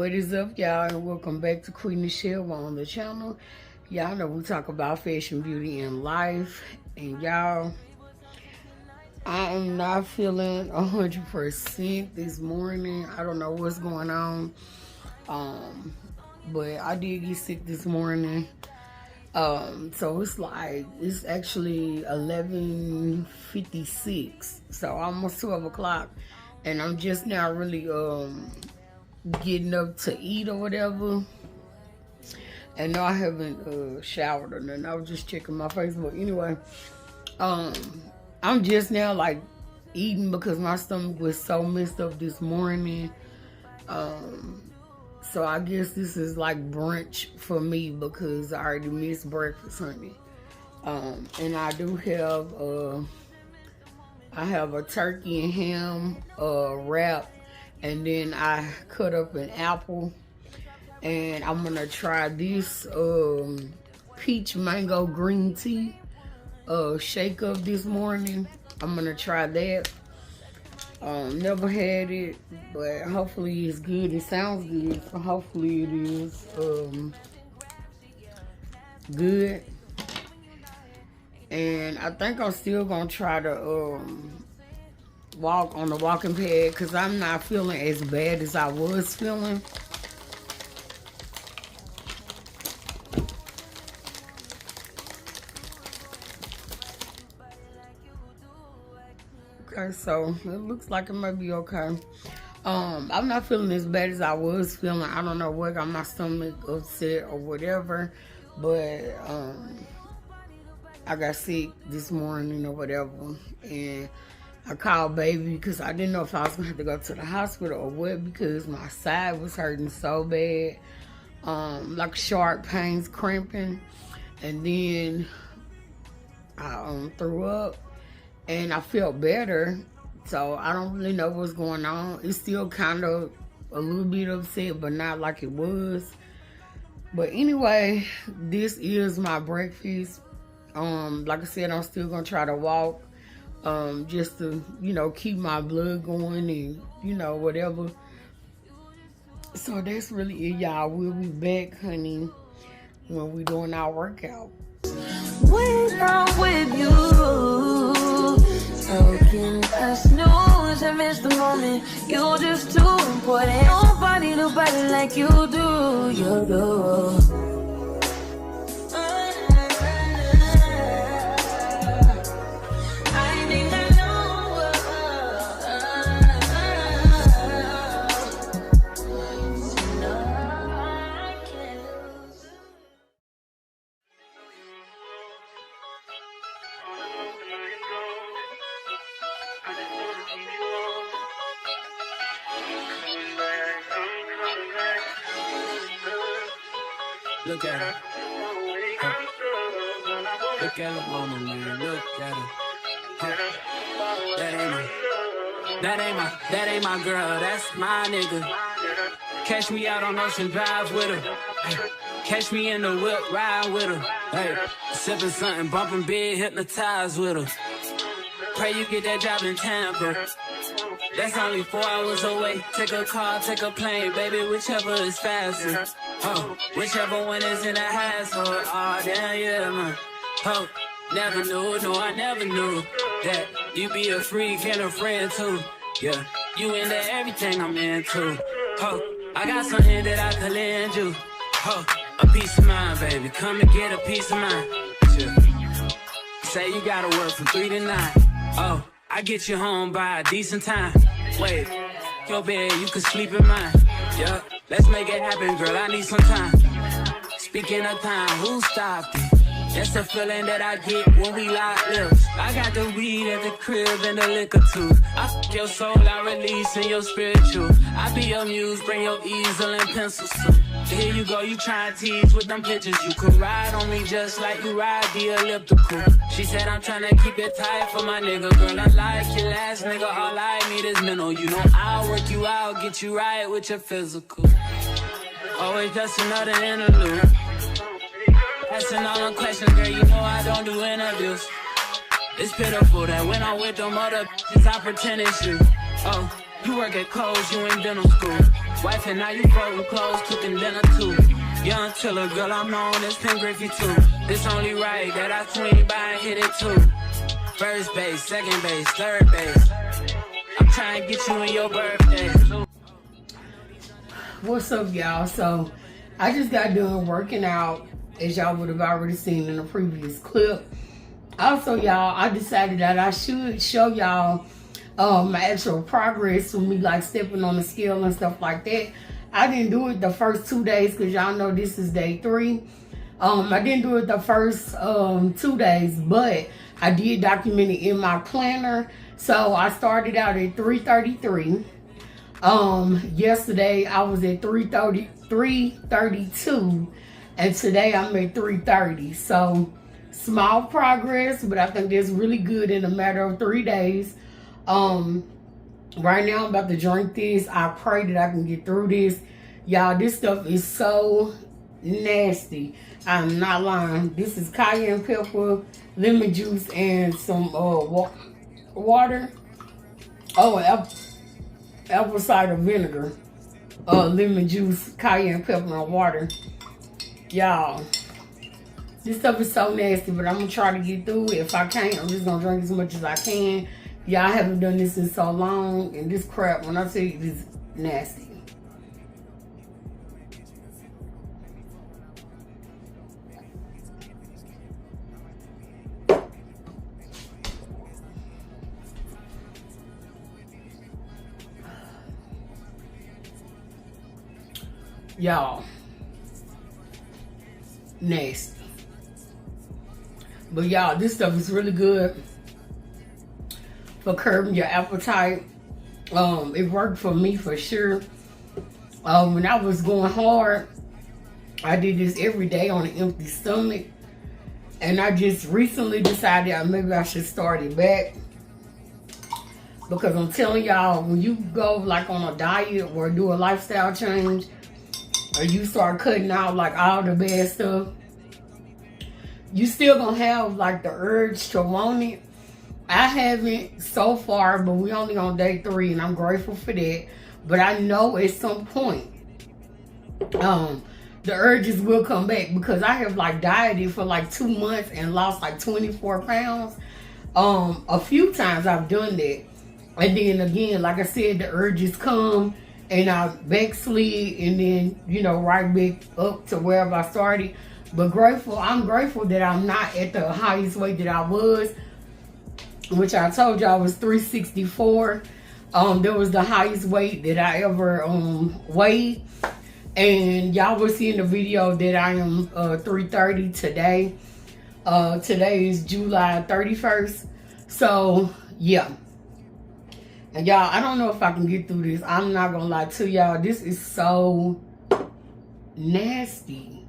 What is up, y'all, and welcome back to Qui Nichelle on the channel. Y'all know we talk about fashion, beauty, and life. And y'all, I am not feeling 100% this morning. I don't know what's going on. But I did get sick this morning. So it's actually 11:56. So almost 12 o'clock. And I'm just now really getting up to eat or whatever. And no, I haven't showered or nothing. I was just checking my Facebook. Anyway, I'm just now like eating because my stomach was so messed up this morning. So I guess this is like brunch for me because I already missed breakfast, honey. And I do have a turkey and ham wrap, and then I cut up an apple, and I'm gonna try this peach mango green tea shake up this morning. I'm gonna try that. Never had it, but hopefully it's good. It sounds good, so hopefully it is good. And I think I'm still gonna try to walk on the walking pad because I'm not feeling as bad as I was feeling. Okay, so it looks like it might be okay. I'm not feeling as bad as I was feeling. I don't know what got my stomach upset or whatever, but I got sick this morning or whatever, and I called baby because I didn't know if I was gonna have to go to the hospital or what because my side was hurting so bad, like sharp pains, cramping, and then I threw up. And I felt better, so I don't really know what's going on. It's still kind of a little bit upset, but not like it was. But anyway, this is my breakfast. Like I said, I'm still gonna try to walk, just to, keep my blood going and, whatever. So that's really it, y'all. We'll be back, honey, when we doing our workout. When I'm with you, how can I snooze and miss the moment? You're just too important. Nobody do better like you do. You do. Look at her. Look at her mama, man. Look at her. That ain't my girl. That's my nigga. Catch me out on Ocean Drive with her. Hey. Catch me in the whip, ride with her. Hey. Sipping something, bumping big, hypnotized with her. Pray you get that job in Tampa. That's only 4 hours away. Take a car, take a plane, baby, whichever is faster. Oh, whichever one is in the household. Oh, damn, yeah, man. Oh, never knew, no, I never knew that you be a freak and a friend, too. Yeah, you into everything I'm into. Oh, I got something that I could lend you. Oh, a piece of mind, baby. Come and get a piece of mind. Yeah. Say you gotta work from 3 to 9. Oh, I get you home by a decent time. Wait, your bed, you can sleep in mine. Yeah, let's make it happen, girl, I need some time. Speaking of time, who stopped it? That's the feeling that I get when we lock lips. I got the weed at the crib and the liquor too. I fuck your soul, I release in your spiritual. I be your muse, bring your easel and pencils too. Here you go, you try and tease with them pictures. You could ride on me just like you ride the elliptical. She said I'm trying to keep it tight for my nigga. Girl, I like your last nigga, all I need is mental. You know I'll work you out, get you right with your physical. Always just another interlude. Asking all them questions, girl, you know I don't do interviews. It's pitiful that when I'm with them other bitches, I pretend it's you. Oh, you work at Kohl's, you in dental school. Wife and now you folding clothes, cooking dinner too. Young Tiller, girl, I'm known as Pim Griffey too. It's only right that I swing by and hit it too. First base, second base, third base. I'm trying to get you in your birthday. What's up, y'all? So I just got done working out, as y'all would have already seen in the previous clip. Also, y'all, I decided that I should show y'all my actual progress with me like stepping on the scale and stuff like that. I didn't do it the first 2 days because y'all know this is day 3. I didn't do it the first 2 days, but I did document it in my planner. So I started out at 333. Yesterday I was at 332, and today I'm at 330. So small progress, but I think that's really good in a matter of 3 days. Right now I'm about to drink this. I pray that I can get through this. Y'all, this stuff is so nasty. I'm not lying. This is cayenne pepper, lemon juice, and some water. Oh, apple cider vinegar, lemon juice, cayenne pepper, and water. Y'all, this stuff is so nasty, but I'm gonna try to get through it. If I can't, I'm just gonna drink as much as I can. Y'all, I haven't done this in so long, and this crap, when I tell you, this is nasty. Y'all, nasty. But y'all, this stuff is really good for curbing your appetite. It worked for me for sure. When I was going hard, I did this every day on an empty stomach, and I just recently decided maybe I should start it back, because I'm telling y'all, when you go like on a diet or do a lifestyle change, or you start cutting out like all the bad stuff, you still gonna have like the urge to want it. I haven't so far, but we only on day 3, and I'm grateful for that. But I know at some point, the urges will come back, because I have like dieted for like 2 months and lost like 24 pounds. A few times I've done that, and then again, like I said, the urges come, and I backslid, and then, you know, right back up to wherever I started. But I'm grateful that I'm not at the highest weight that I was, which I told y'all was 364. That was the highest weight that I ever weighed. And y'all will see in the video that I am 330 today. Today is July 31st. So, yeah. And y'all, I don't know if I can get through this. I'm not gonna lie to y'all. This is so nasty.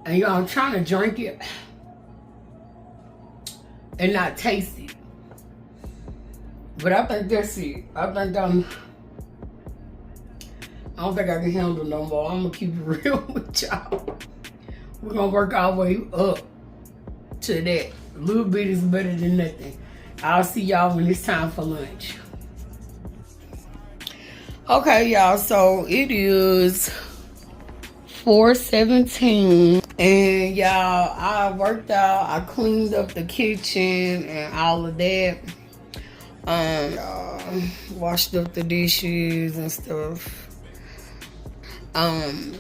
And y'all, I'm trying to drink it and not taste it. But I think that's it. I don't think I can handle no more. I'm gonna keep it real with y'all. We're gonna work our way up to that. A little bit is better than nothing. I'll see y'all when it's time for lunch. Okay, y'all, so it is 4:17, and y'all, I worked out, I cleaned up the kitchen and all of that. Washed up the dishes and stuff.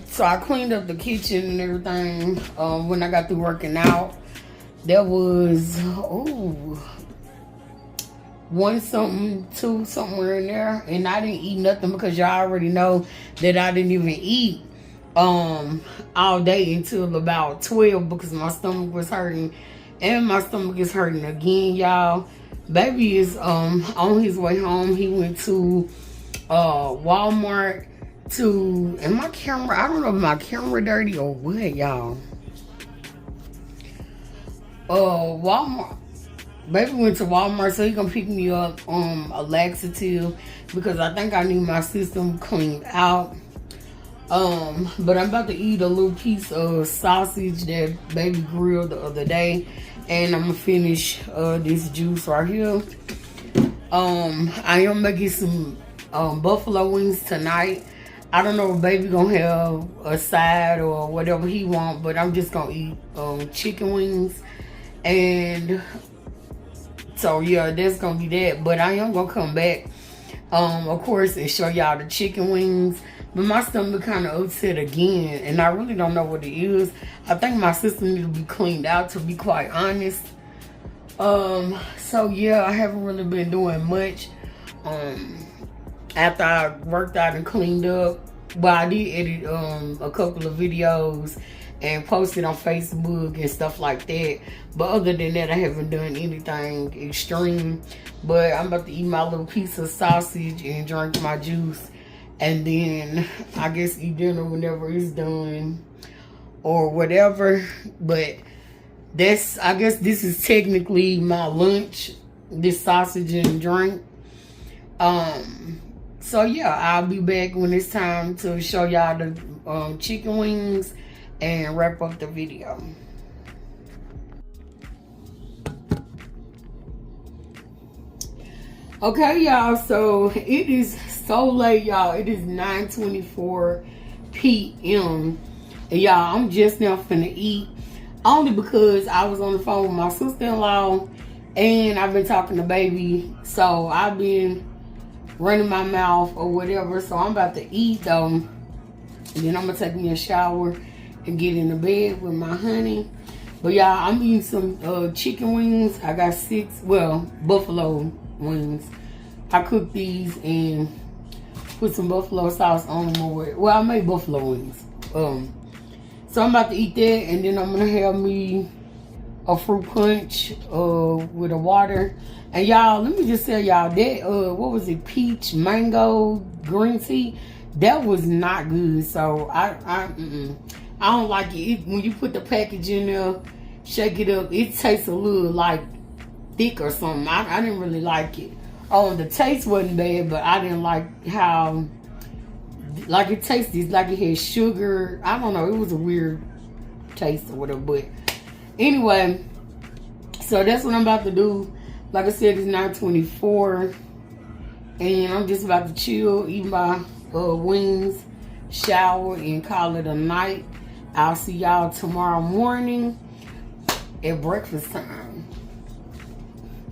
So I cleaned up the kitchen and everything. When I got through working out, there was 1 something, 2 somewhere in there, and I didn't eat nothing, because y'all already know that I didn't even eat all day until about 12, because my stomach was hurting, and my stomach is hurting again, y'all. Baby is on his way home. He went to Walmart to, and my camera, I don't know if my camera dirty or what, y'all. Walmart. Baby went to Walmart so he can pick me up a laxative, because I think I need my system cleaned out. But I'm about to eat a little piece of sausage that baby grilled the other day, and I'm gonna finish this juice right here. I am making some buffalo wings tonight. I don't know if baby gonna have a side or whatever he want, but I'm just gonna eat chicken wings. And so yeah, that's gonna be that. But I am gonna come back, of course, and show y'all the chicken wings. But my stomach kind of upset again, and I really don't know what it is. I think my system needs to be cleaned out, to be quite honest. So yeah, I haven't really been doing much. After I worked out and cleaned up, but I did edit a couple of videos and posted on Facebook and stuff like that. But other than that, I haven't done anything extreme. But I'm about to eat my little piece of sausage and drink my juice, and then I guess eat dinner whenever it's done or whatever. But that's, I guess this is technically my lunch, this sausage and drink. So yeah, I'll be back when it's time to show y'all the chicken wings and wrap up the video. Okay, y'all, so it is so late, y'all. It is 9:24 p.m. And y'all, I'm just now finna eat, only because I was on the phone with my sister-in-law and I've been talking to baby, so I've been running my mouth or whatever. So I'm about to eat though, and then I'm gonna take me a shower and get in the bed with my honey. But y'all, I'm eating some chicken wings. I got 6, buffalo wings. I cooked these and put some buffalo sauce on them. Well, I made buffalo wings. So I'm about to eat that, and then I'm gonna have me a fruit punch with a water. And y'all, let me just tell y'all that what was it, peach mango green tea, that was not good. So I don't like it. When you put the package in there, shake it up, it tastes a little like thick or something. I didn't really like it. The taste wasn't bad, but I didn't like how, like, it tasted like it had sugar. I don't know, it was a weird taste or whatever. But anyway, so that's what I'm about to do. Like I said, it's 9:24, and I'm just about to chill, eat my wings, shower, and call it a night. I'll see y'all tomorrow morning at breakfast time.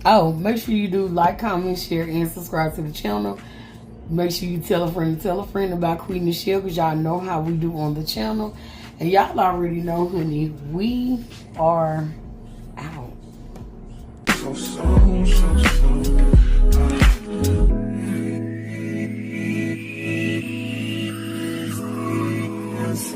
Oh, make sure you do like, comment, share, and subscribe to the channel. Make sure you tell a friend about Qui Nichelle, because y'all know how we do on the channel. And y'all already know, honey, we are out. So